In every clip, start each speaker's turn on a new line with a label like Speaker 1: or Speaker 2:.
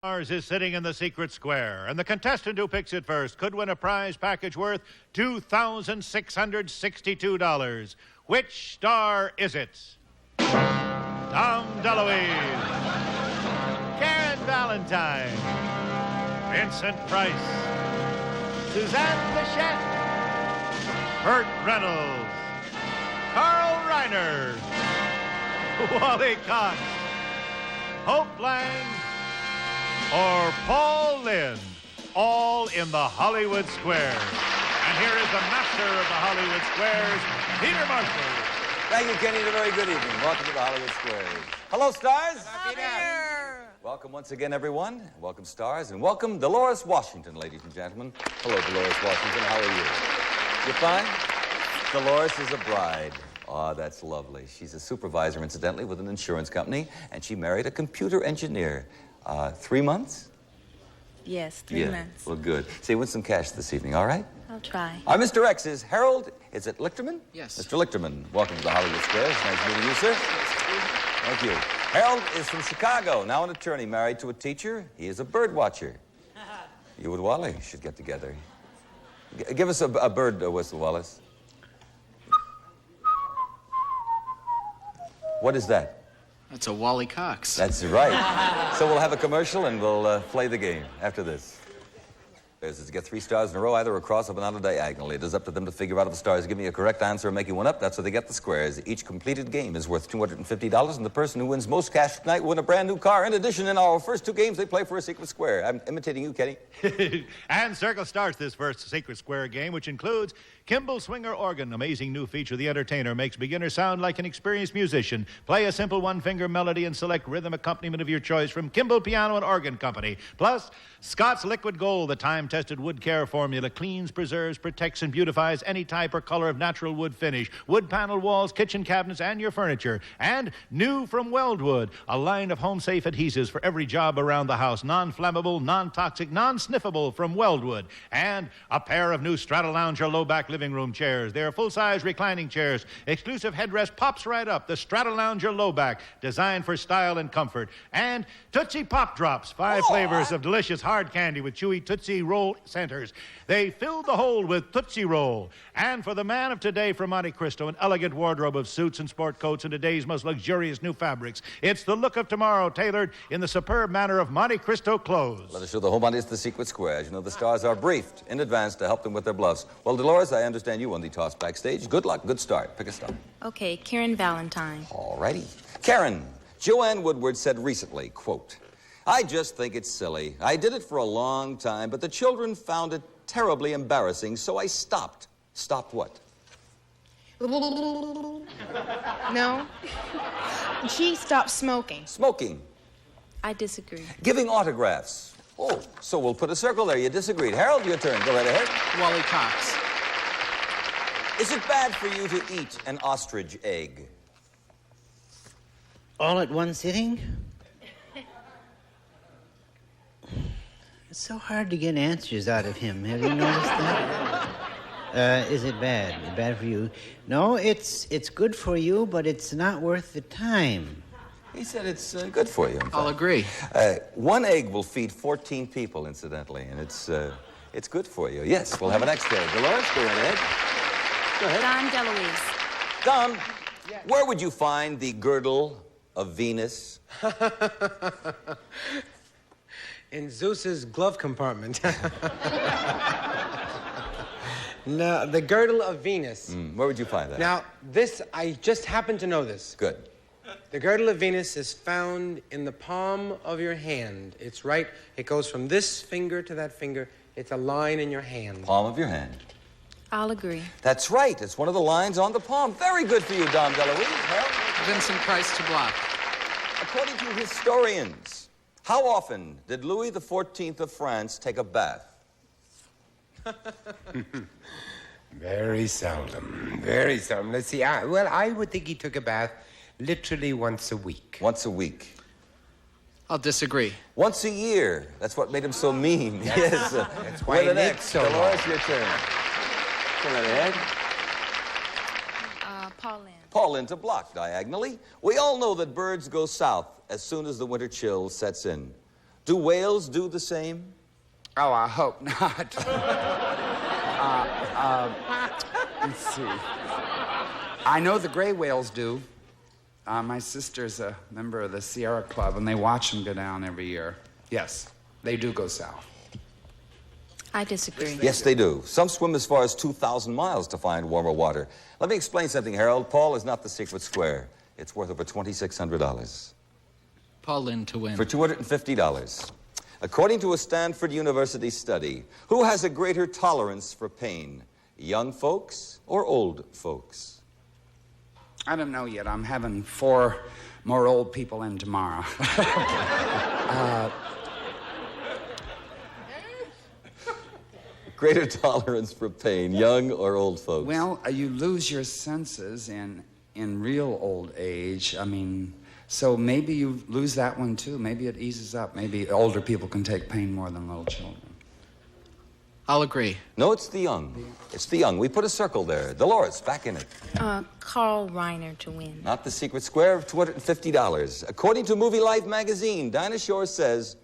Speaker 1: Stars is sitting in the secret square, and the contestant who picks it first could win a prize package worth $2,662. Which star is it? Tom DeLuise, Karen Valentine, Vincent Price, Suzanne Pleshette, Burt Reynolds, Carl Reiner, Wally Cox, Hope Lange, or Paul Lynde, all in the Hollywood Squares. And here is the master of the Hollywood Squares, Peter Marshall.
Speaker 2: Thank you, Kenny, and a very good evening. Welcome to the Hollywood Squares. Hello, stars.
Speaker 3: Here.
Speaker 2: Welcome once again, everyone. Welcome, stars, and welcome Dolores Washington, ladies and gentlemen. Hello, Dolores Washington. How are you? You fine? Dolores is a bride. Oh, that's lovely. She's a supervisor, incidentally, with an insurance company, and she married a computer engineer. 3 months?
Speaker 3: Yes, 3 months.
Speaker 2: Well, good. So you win some cash this evening, all right?
Speaker 3: I'll try.
Speaker 2: Our Mr. X is Harold. Is it Lichterman?
Speaker 4: Yes.
Speaker 2: Mr. Lichterman, welcome to the Hollywood Squares. Nice meeting you, sir. Thank you. Harold is from Chicago, now an attorney married to a teacher. He is a bird watcher. You and Wally should get together. Give us a bird whistle, Wallace. What is that?
Speaker 4: That's a Wally Cox.
Speaker 2: That's right. So we'll have a commercial and we'll play the game after this. There's to get 3 stars in a row, either across or not diagonally. It is up to them to figure out if the stars give me a correct answer or make you one up. That's how they get the squares. Each completed game is worth $250, and the person who wins most cash tonight will win a brand new car. In addition, in our first 2 games, they play for a secret square. I'm imitating you, Kenny.
Speaker 1: And Circle starts this first secret square game, which includes Kimball Swinger Organ, amazing new feature. The entertainer makes beginners sound like an experienced musician. Play a simple one-finger melody and select rhythm accompaniment of your choice from Kimball Piano and Organ Company. Plus, Scott's Liquid Gold, the time-tested wood care formula, cleans, preserves, protects, and beautifies any type or color of natural wood finish, wood panel walls, kitchen cabinets, and your furniture. And new from Weldwood, a line of home-safe adhesives for every job around the house, non-flammable, non-toxic, non-sniffable from Weldwood. And a pair of new Strata-Lounger low-back living room chairs. They're full-size reclining chairs. Exclusive headrest pops right up. The Strata-Lounger low-back, designed for style and comfort. And Tootsie Pop Drops, 5 flavors of delicious hard candy with chewy Tootsie Roll centers. They filled the hole with Tootsie Roll. And for the man of today from Monte Cristo, an elegant wardrobe of suits and sport coats and today's most luxurious new fabrics. It's the look of tomorrow, tailored in the superb manner of Monte Cristo clothes.
Speaker 2: Let us show the home audience the secret square. As you know, the stars are briefed in advance to help them with their bluffs. Well, Dolores, I understand you won the toss backstage. Good luck, good start. Pick a star.
Speaker 3: Okay, Karen Valentine.
Speaker 2: All righty. Karen, Joanne Woodward said recently, quote, "I just think it's silly. I did it for a long time, but the children found it terribly embarrassing, so I stopped." Stopped what?
Speaker 5: No. She stopped smoking.
Speaker 2: Smoking.
Speaker 3: I disagree.
Speaker 2: Giving autographs. Oh, so we'll put a circle there. You disagreed. Harold, your turn. Go right ahead.
Speaker 4: Wally Cox.
Speaker 2: Is it bad for you to eat an ostrich egg?
Speaker 6: All at one sitting? It's so hard to get answers out of him. Have you noticed that? Is it bad? Bad for you? No, it's good for you, but it's not worth the time.
Speaker 2: He said it's good for you.
Speaker 4: I'll agree.
Speaker 2: 1 egg will feed 14 people, incidentally, and it's good for you. Yes, we'll have an next there. Dolores, go right ahead. Go ahead.
Speaker 3: Don DeLuise.
Speaker 2: Don, where would you find the girdle of Venus?
Speaker 7: In Zeus's glove compartment. No, the girdle of Venus.
Speaker 2: Where would you find that?
Speaker 7: Now, I just happen to know this.
Speaker 2: Good.
Speaker 7: The girdle of Venus is found in the palm of your hand. It's right, it goes from this finger to that finger. It's a line in your hand.
Speaker 2: Palm of your hand.
Speaker 3: I'll agree.
Speaker 2: That's right. It's one of the lines on the palm. Very good for you, Don DeLuise. Harold?
Speaker 4: Vincent Price to block.
Speaker 2: According to historians, how often did Louis XIV of France take a bath?
Speaker 8: Very seldom. Very seldom. Let's see. I would think he took a bath literally once a week.
Speaker 2: Once a week.
Speaker 4: I'll disagree.
Speaker 2: Once a year. That's what made him so mean. Yes.
Speaker 8: That's why he
Speaker 2: the
Speaker 8: lived
Speaker 2: next.
Speaker 8: so long.
Speaker 2: Dolores, your turn. Come right ahead.
Speaker 3: Paul Lynde.
Speaker 2: Paul Lynde to block diagonally. We all know that birds go south as soon as the winter chill sets in. Do whales do the same?
Speaker 9: Oh, I hope not. Let's see. I know the gray whales do. My sister's a member of the Sierra Club, and they watch them go down every year. Yes, they do go south.
Speaker 3: I disagree.
Speaker 2: Yes, they do. Some swim as far as 2,000 miles to find warmer water. Let me explain something, Harold. Paul is not the secret square. It's worth over $2,600.
Speaker 4: Paul Lynde to win.
Speaker 2: For $250. According to a Stanford University study, who has a greater tolerance for pain, young folks or old folks?
Speaker 9: I don't know yet. I'm having 4 more old people in tomorrow.
Speaker 2: Greater tolerance for pain, young or old folks?
Speaker 9: Well, you lose your senses in real old age. I mean, so maybe you lose that one too. Maybe it eases up. Maybe older people can take pain more than little children.
Speaker 4: I'll agree.
Speaker 2: No, it's the young. It's the young. We put a circle there. Dolores, back in it.
Speaker 3: Carl Reiner to win.
Speaker 2: Not the secret square of $250. According to Movie Life magazine, Dinah Shore says,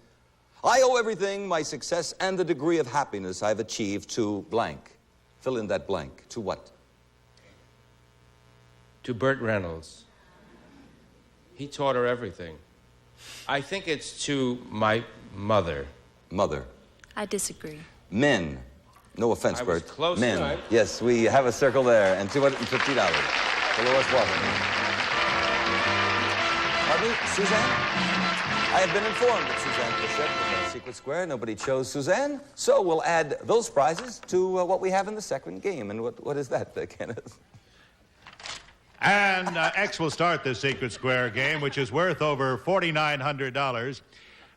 Speaker 2: I owe everything, my success and the degree of happiness I've achieved to blank. Fill in that blank. To what?
Speaker 10: To Burt Reynolds. He taught her everything. I think it's to my mother.
Speaker 2: Mother.
Speaker 3: I disagree.
Speaker 2: Men. No offense,
Speaker 10: I was
Speaker 2: Burt.
Speaker 10: close,
Speaker 2: Men.
Speaker 10: right?
Speaker 2: Yes, we have a circle there, and $250. Dolores Walker. Pardon me, Suzanne? I have been informed that Suzanne Pleshette was our secret square. Nobody chose Suzanne, so we'll add those prizes to what we have in the second game. And what is that, Kenneth?
Speaker 1: And X will start this secret square game, which is worth over $4,900.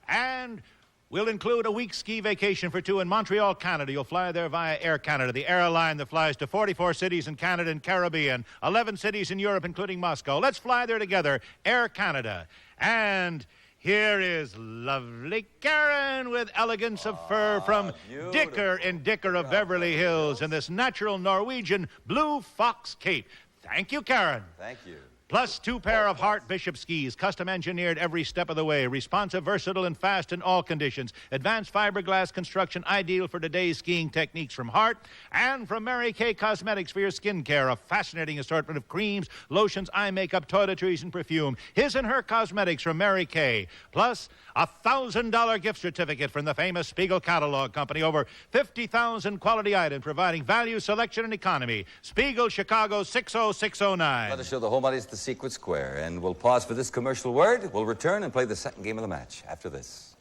Speaker 1: And we'll include a week's ski vacation for 2 in Montreal, Canada. You'll fly there via Air Canada, the airline that flies to 44 cities in Canada and Caribbean, 11 cities in Europe, including Moscow. Let's fly there together, Air Canada. And here is lovely Karen with elegance of fur from
Speaker 2: beautiful.
Speaker 1: Dicker in Dicker of Beverly Hills in this natural Norwegian blue fox cape. Thank you, Karen.
Speaker 2: Thank you.
Speaker 1: Plus 2 pair of Hart Bishop skis, custom engineered every step of the way, responsive, versatile, and fast in all conditions. Advanced fiberglass construction, ideal for today's skiing techniques from Hart. And from Mary Kay Cosmetics for your skin care, a fascinating assortment of creams, lotions, eye makeup, toiletries, and perfume. His and Her Cosmetics from Mary Kay. Plus a $1,000 gift certificate from the famous Spiegel Catalog Company. Over 50,000 quality items providing value, selection, and economy. Spiegel, Chicago, 60609.
Speaker 2: Let us show the home audience the secret square, and we'll pause for this commercial word. We'll return and play the second game of the match after this.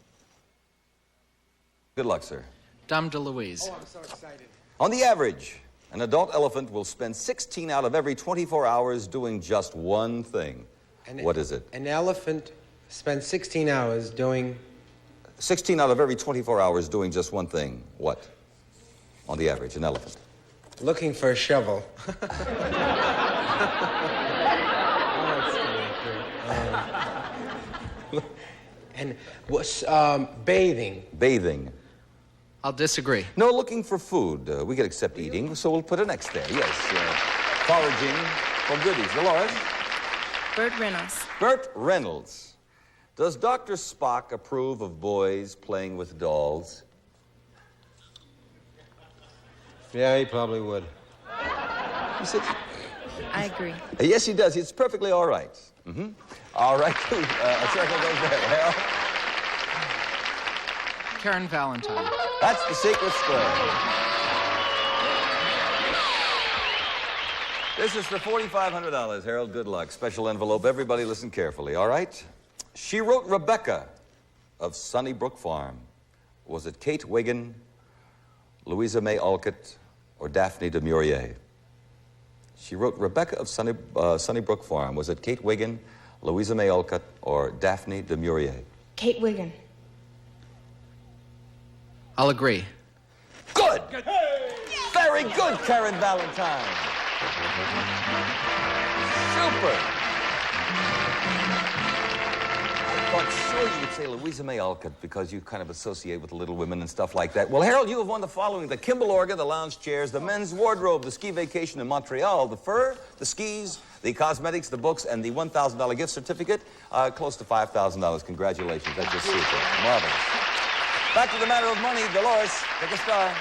Speaker 2: Good luck, sir.
Speaker 4: Dame DeLuise.
Speaker 7: Oh, I'm so excited.
Speaker 2: On the average, an adult elephant will spend 16 out of every 24 hours doing just one thing. What is it?
Speaker 7: An elephant spends 16 hours doing...
Speaker 2: 16 out of every 24 hours doing just one thing. What? On the average, an elephant.
Speaker 7: Looking for a shovel. And was bathing.
Speaker 2: Bathing.
Speaker 4: I'll disagree.
Speaker 2: No, looking for food. We could accept eating, so we'll put an X there. Yes. Foraging for goodies. Dolores?
Speaker 3: Burt Reynolds.
Speaker 2: Burt Reynolds. Does Dr. Spock approve of boys playing with dolls?
Speaker 10: Yeah, he probably would.
Speaker 2: He said,
Speaker 3: I agree.
Speaker 2: yes, he does. It's perfectly all right. All right. A circle goes there. Harold?
Speaker 4: Karen Valentine.
Speaker 2: That's the secret square. This is for $4,500, Harold. Good luck. Special envelope. Everybody listen carefully, all right? She wrote Rebecca of Sunnybrook Farm. Was it Kate Wiggin, Louisa May Alcott, or Daphne du Maurier? She wrote Rebecca of Sunnybrook Farm. Was it Kate Wiggin, Louisa May Alcott, or Daphne du Maurier?
Speaker 5: Kate Wiggin.
Speaker 4: I'll agree.
Speaker 2: Good! Very good, Karen Valentine. Super. I thought sure you would say Louisa May Alcott because you kind of associate with the Little Women and stuff like that. Well, Harold, you have won the following: the Kimball organ, the lounge chairs, the men's wardrobe, the ski vacation in Montreal, the fur, the skis, the cosmetics, the books, and the $1,000 gift certificate. Close to $5,000. Congratulations. That's just super. Marvelous. Back to the matter of money. Dolores, pick a star.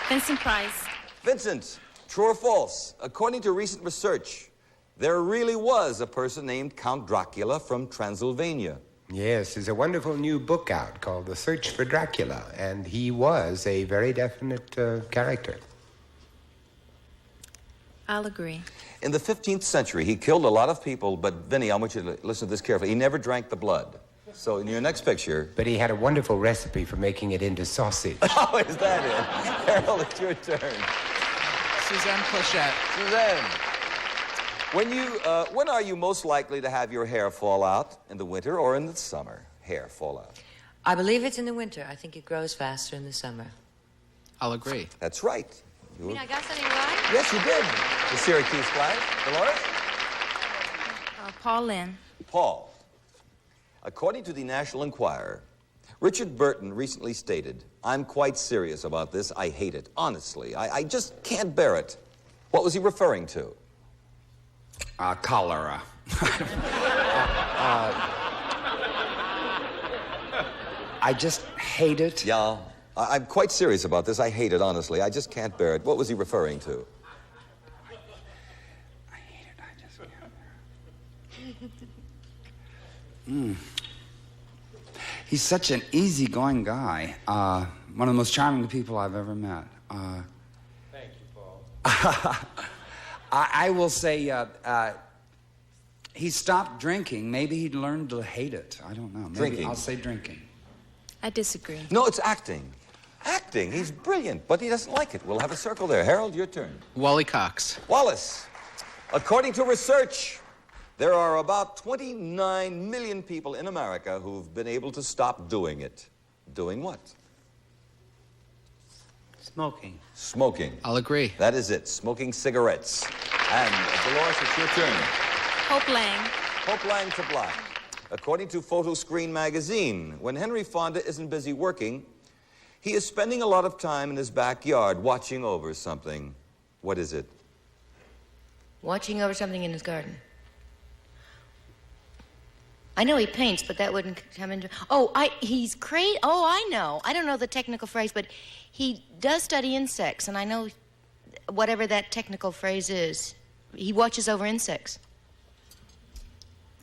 Speaker 3: Vincent Price.
Speaker 2: Vincent, true or false? According to recent research, there really was a person named Count Dracula from Transylvania.
Speaker 8: Yes, there's a wonderful new book out called The Search for Dracula, and he was a very definite character.
Speaker 3: I'll agree.
Speaker 2: In the 15th century, he killed a lot of people, but Vinny, I want you to listen to this carefully. He never drank the blood. So in your next picture...
Speaker 8: But he had a wonderful recipe for making it into sausage.
Speaker 2: Oh, is that it? Harold, it's your turn.
Speaker 4: Suzanne Pleshette.
Speaker 2: Suzanne, when are you most likely to have your hair fall out? In the winter or in the summer? Hair fall out.
Speaker 11: I believe it's in the winter. I think it grows faster in the summer.
Speaker 4: I'll agree.
Speaker 2: That's right.
Speaker 11: You mean I got something right?
Speaker 2: Yes, you did. The Syracuse flag. Dolores?
Speaker 3: Paul Lynde.
Speaker 2: Paul. According to the National Enquirer, Richard Burton recently stated, "I'm quite serious about this. I hate it. Honestly, I just can't bear it." What was he referring to?
Speaker 9: Cholera. I just hate it.
Speaker 2: Yeah, I'm quite serious about this. I hate it, honestly. I just can't bear it. What was he referring to?
Speaker 9: I hate it. I just can't bear it. He's such an easygoing guy. One of the most charming people I've ever met.
Speaker 10: Thank you, Paul.
Speaker 9: I will say he stopped drinking. Maybe he'd learned to hate it. I don't know. Maybe
Speaker 2: Drinking.
Speaker 9: I'll say drinking.
Speaker 3: I disagree.
Speaker 2: No, it's acting. Acting. He's brilliant, but he doesn't like it. We'll have a circle there. Harold, your turn.
Speaker 4: Wally Cox.
Speaker 2: Wallace, according to research, there are about 29 million people in America who've been able to stop doing it. Doing what?
Speaker 6: Smoking.
Speaker 2: Smoking.
Speaker 4: I'll agree.
Speaker 2: That is it. Smoking cigarettes. And Dolores, it's your turn.
Speaker 3: Hope Lange.
Speaker 2: Hope Lange to black. According to Photo Screen magazine, when Henry Fonda isn't busy working, he is spending a lot of time in his backyard watching over something. What is it?
Speaker 11: Watching over something in his garden. I know he paints, but that wouldn't come into... he's crazy. Oh, I know. I don't know the technical phrase, but he does study insects, and I know whatever that technical phrase is. He watches over insects.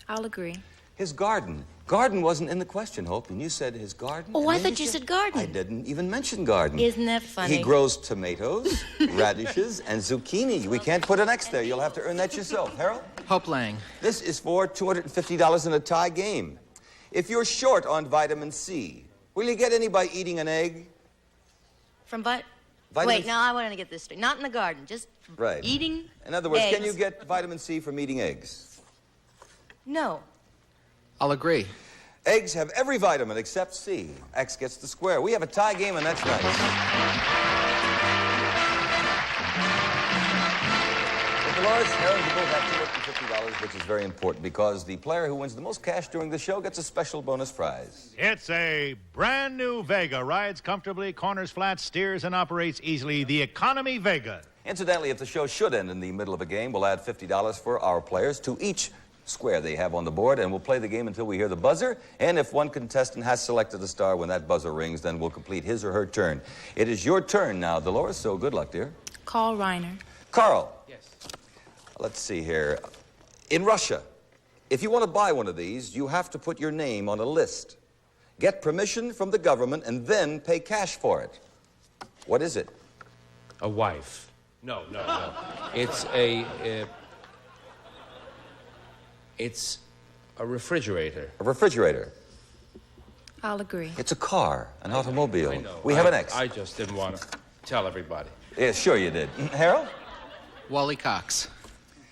Speaker 3: I'll agree.
Speaker 2: His garden. Garden wasn't in the question, Hope, and you said his garden.
Speaker 11: Oh,
Speaker 2: and
Speaker 11: I
Speaker 2: then
Speaker 11: thought you said garden.
Speaker 2: I didn't even mention garden.
Speaker 11: Isn't that funny?
Speaker 2: He grows tomatoes, radishes, and zucchini. We can't put an X there. You'll have to earn that yourself. Harold?
Speaker 4: Hope Lange.
Speaker 2: This is for $250 in a tie game. If you're short on vitamin C, will you get any by eating an egg?
Speaker 11: Vitamin Wait, no, I want to get this straight. Not in the garden, just
Speaker 2: right.
Speaker 11: Eating
Speaker 2: In other words,
Speaker 11: eggs.
Speaker 2: can you get vitamin C from eating eggs?
Speaker 11: No.
Speaker 4: I'll agree.
Speaker 2: Eggs have every vitamin except C. X gets the square. We have a tie game, and that's nice. Dolores, Harold, you both have $250, which is very important because the player who wins the most cash during the show gets a special bonus prize.
Speaker 1: It's a brand new Vega. Rides comfortably, corners flat, steers and operates easily. The Economy Vega.
Speaker 2: Incidentally, if the show should end in the middle of a game, we'll add $50 for our players to each square they have on the board, and we'll play the game until we hear the buzzer. And if one contestant has selected a star when that buzzer rings, then we'll complete his or her turn. It is your turn now, Dolores, so good luck, dear.
Speaker 3: Carl Reiner.
Speaker 2: Carl.
Speaker 10: Yes.
Speaker 2: Let's see here. In Russia, if you want to buy one of these, you have to put your name on a list, get permission from the government, and then pay cash for it. What is it?
Speaker 10: A wife. No. It's it's a refrigerator.
Speaker 2: A refrigerator.
Speaker 3: I'll agree.
Speaker 2: It's a car, an automobile.
Speaker 10: I know.
Speaker 2: We have an X.
Speaker 10: I just didn't want to tell everybody.
Speaker 2: Yeah, sure you did. Harold?
Speaker 4: Wally Cox.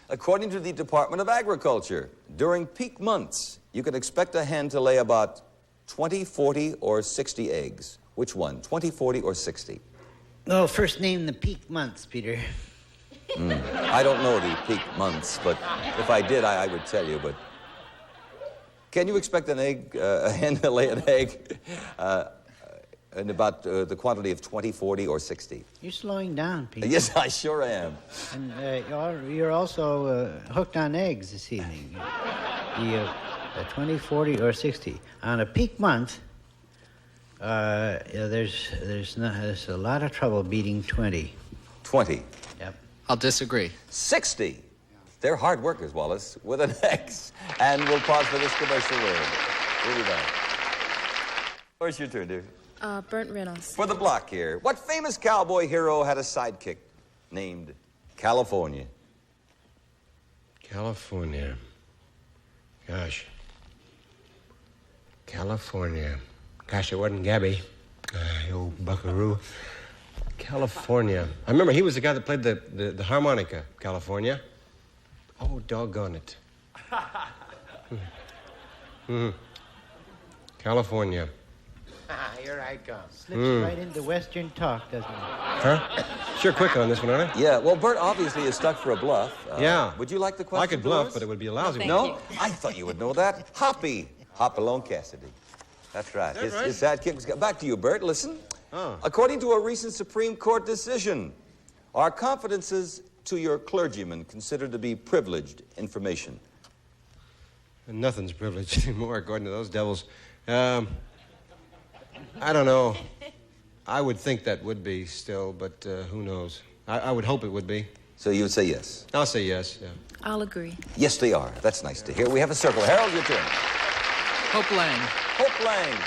Speaker 2: According to the Department of Agriculture, during peak months, you can expect a hen to lay about 20, 40, or 60 eggs. Which one, 20, 40, or 60?
Speaker 6: Oh, first name the peak months, Peter.
Speaker 2: I don't know the peak months, but if I did, I would tell you. But can you expect a hen to lay an egg in about the quantity of 20, 40, or 60?
Speaker 6: You're slowing down, Peter.
Speaker 2: Yes, I sure am.
Speaker 6: And you're also hooked on eggs this evening. The 20, 40, or 60. On a peak month, There's a lot of trouble beating 20.
Speaker 2: 20.
Speaker 6: Yep.
Speaker 4: I'll disagree.
Speaker 2: 60. They're hard workers, Wallace, with an X. And we'll pause for this commercial word. We'll be back. Where's your turn, dear?
Speaker 3: Burt Reynolds.
Speaker 2: For the block here. What famous cowboy hero had a sidekick named California?
Speaker 8: California. Gosh. California. Gosh, it wasn't Gabby. The old buckaroo. California. I remember he was the guy that played the harmonica. California. Oh, doggone it. California.
Speaker 7: Here I come.
Speaker 6: Slips right into Western talk, doesn't it?
Speaker 8: Huh? Sure quick on this one, aren't I?
Speaker 2: Yeah, well, Burt obviously is stuck for a bluff.
Speaker 8: Yeah.
Speaker 2: Would you like the question?
Speaker 8: I could bluff,
Speaker 2: Dolores?
Speaker 8: but it would be a lousy one.
Speaker 2: No? I thought you would know that. Hoppy. Hopalong Cassidy. That's right. His sidekick was... Back to you, Burt. Listen.
Speaker 8: Oh.
Speaker 2: According to a recent Supreme Court decision, are confidences to your clergyman considered to be privileged information?
Speaker 8: Nothing's privileged anymore, according to those devils. I don't know. I would think that would be still, but who knows? I would hope it would be.
Speaker 2: So you would say yes?
Speaker 8: I'll say yes, yeah.
Speaker 3: I'll agree.
Speaker 2: Yes, they are. That's nice to hear. We have a circle. Harold, your turn.
Speaker 4: Hope Lange.
Speaker 2: Hope Lange.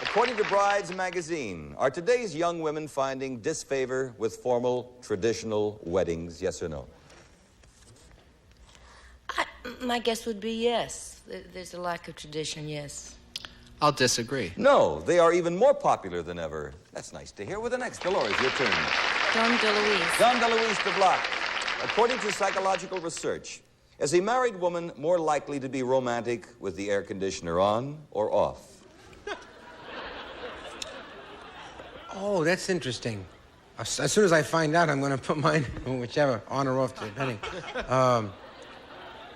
Speaker 2: According to Brides magazine, are today's young women finding disfavor with formal, traditional weddings? Yes or no?
Speaker 11: My guess would be yes. There's a lack of tradition, yes.
Speaker 4: I'll disagree.
Speaker 2: No, they are even more popular than ever. That's nice to hear. With the next, Dolores, your turn.
Speaker 3: DeLuise.
Speaker 2: DeLuise de Block. According to psychological research, is a married woman more likely to be romantic with the air conditioner on or off?
Speaker 7: Oh, that's interesting. As soon as I find out, I'm going to put mine, whichever, on or off, depending.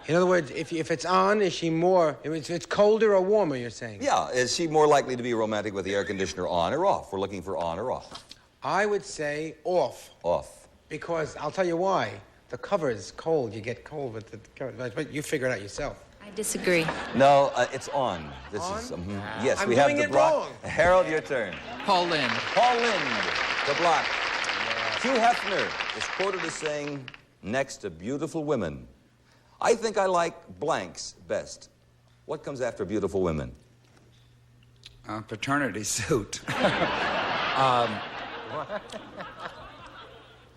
Speaker 7: In other words, if it's on, is she more... It's colder or warmer, you're saying?
Speaker 2: Yeah, is she more likely to be romantic with the air conditioner on or off? We're looking for on or off.
Speaker 7: I would say off.
Speaker 2: Off.
Speaker 7: Because I'll tell you why. The cover is cold. You get cold with the cover. But you figure it out yourself.
Speaker 3: I disagree.
Speaker 2: No, it's on. This
Speaker 7: on?
Speaker 2: is... yes,
Speaker 7: I'm
Speaker 2: we have
Speaker 7: doing
Speaker 2: the
Speaker 7: it
Speaker 2: block.
Speaker 7: wrong.
Speaker 2: Harold, your turn.
Speaker 4: Paul Lynde.
Speaker 2: Paul Lynde, the block. Hugh Hefner is quoted as saying, next to beautiful women, I think I like blanks best. What comes after beautiful women?
Speaker 9: Paternity suit.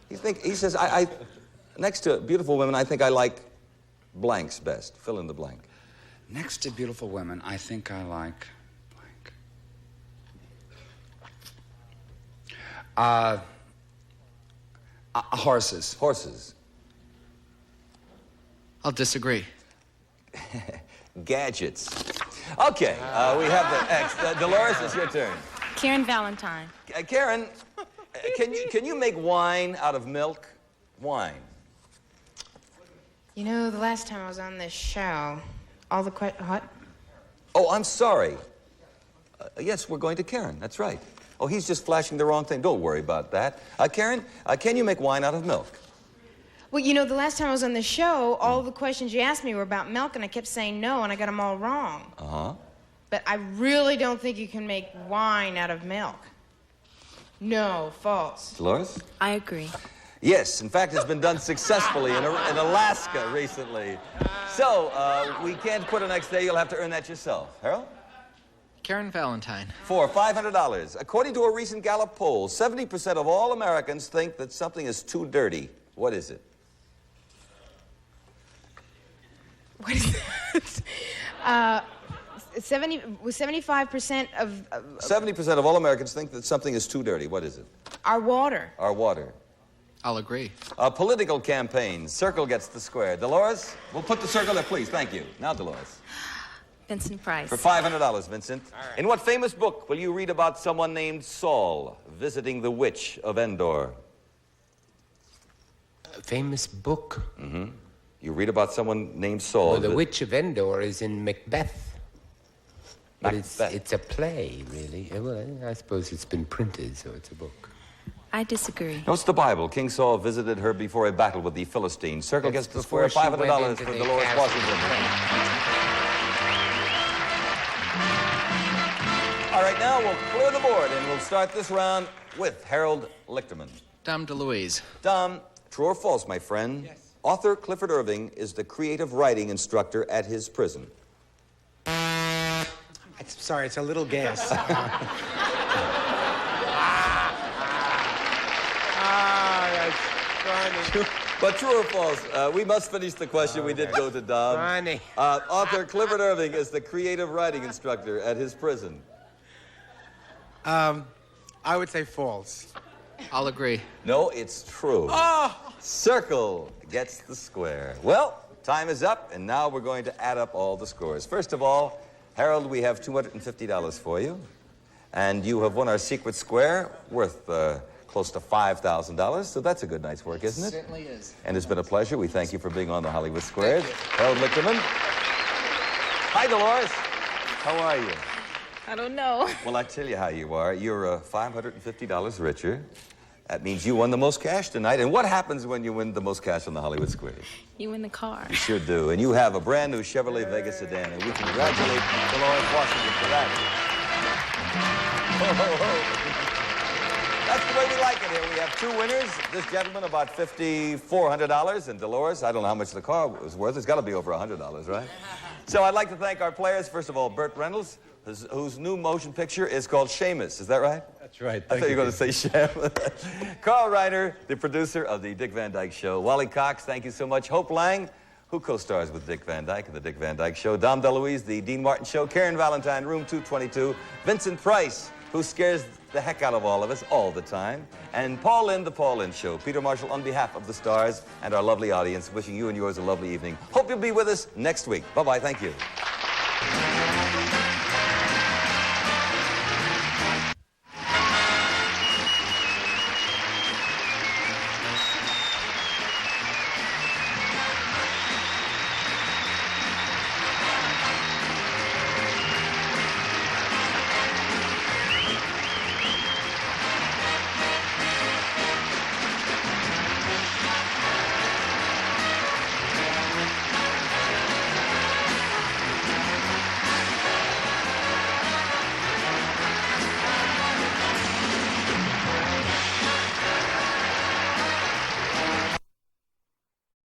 Speaker 2: He says, I next to beautiful women, I think I like blanks best. Fill in the blank.
Speaker 9: Next to beautiful women, I think I like blank. Horses.
Speaker 2: Horses.
Speaker 4: I'll disagree.
Speaker 2: Gadgets. Okay, we have the X. Dolores, it's your turn.
Speaker 3: Karen Valentine.
Speaker 2: Karen, can you make wine out of milk? Wine.
Speaker 5: You know, the last time I was on this show, all the what?
Speaker 2: Oh, I'm sorry. Yes, we're going to Karen. That's right. Oh, he's just flashing the wrong thing. Don't worry about that. Karen, can you make wine out of milk?
Speaker 5: Well, you know, the last time I was on the show, all the questions you asked me were about milk, and I kept saying no, and I got them all wrong.
Speaker 2: Uh-huh.
Speaker 5: But I really don't think you can make wine out of milk. No, false.
Speaker 2: Dolores?
Speaker 3: I agree.
Speaker 2: Yes, in fact, it's been done successfully in Alaska recently. So, we can't quit the next day. You'll have to earn that yourself. Harold?
Speaker 4: Karen Valentine.
Speaker 2: For $500. According to a recent Gallup poll, 70% of all Americans think that something is too dirty. What is it?
Speaker 5: What is that? 75% of...
Speaker 2: 70% of all Americans think that something is too dirty. What is it?
Speaker 5: Our water.
Speaker 2: Our water.
Speaker 4: I'll agree.
Speaker 2: Political campaigns. Circle gets the square. Dolores, we'll put the circle there, please. Thank you. Now, Dolores.
Speaker 3: Vincent Price.
Speaker 2: For $500, Vincent. Right. In what famous book will you read about someone named Saul visiting the witch of Endor?
Speaker 8: A famous book?
Speaker 2: Mm-hmm. You read about someone named Saul.
Speaker 8: Well, the witch of Endor is in Macbeth. But
Speaker 2: Macbeth.
Speaker 8: it's a play, really. Well, I suppose it's been printed, so it's a book.
Speaker 3: I disagree.
Speaker 2: No, it's the Bible. King Saul visited her before a battle with the Philistines. Circle gets the square. $500 for Dolores Washington. All right, now we'll clear the board, and we'll start this round with Harold Lichterman.
Speaker 4: Dom DeLuise.
Speaker 2: Dom, true or false, my friend?
Speaker 7: Yes.
Speaker 2: Author Clifford Irving is the creative writing instructor at his prison.
Speaker 7: Sorry, it's a little gas. That's funny.
Speaker 2: But true or false? We must finish the question. We did go to Dom.
Speaker 7: Funny.
Speaker 2: Author Clifford Irving is the creative writing instructor at his prison.
Speaker 7: I would say false.
Speaker 4: I'll agree.
Speaker 2: No, it's true.
Speaker 7: Oh!
Speaker 2: Circle gets the square. Well, time is up, and now we're going to add up all the scores. First of all, Harold, we have $250 for you, and you have won our secret square worth close to $5,000, so that's a good night's work, isn't it?
Speaker 4: Certainly is.
Speaker 2: And it's been a pleasure. We thank you for being on the Hollywood Squares. Harold Lichterman. Hi, Dolores. How are you?
Speaker 3: I don't know.
Speaker 2: Well, I tell you how you are. You're $550 richer. That means you won the most cash tonight. And what happens when you win the most cash on the Hollywood Squares?
Speaker 3: You win the car.
Speaker 2: You sure do. And you have a brand new Chevrolet Vega sedan. And we congratulate Dolores Washington for that. Ho, ho, ho. That's the way we like it here. We have two winners. This gentleman, about $5,400. And Dolores, I don't know how much the car was worth. It's got to be over $100, right? So I'd like to thank our players. First of all, Burt Reynolds, whose new motion picture is called Seamus. Is that right?
Speaker 8: That's right.
Speaker 2: I thought you were going to say Sham. Carl Reiner, the producer of the Dick Van Dyke Show. Wally Cox, thank you so much. Hope Lange, who co-stars with Dick Van Dyke in the Dick Van Dyke Show. Dom DeLuise, the Dean Martin Show. Karen Valentine, Room 222. Vincent Price, who scares the heck out of all of us all the time. And Paul Lynde, the Paul Lynde Show. Peter Marshall, on behalf of the stars and our lovely audience, wishing you and yours a lovely evening. Hope you'll be with us next week. Bye-bye. Thank you.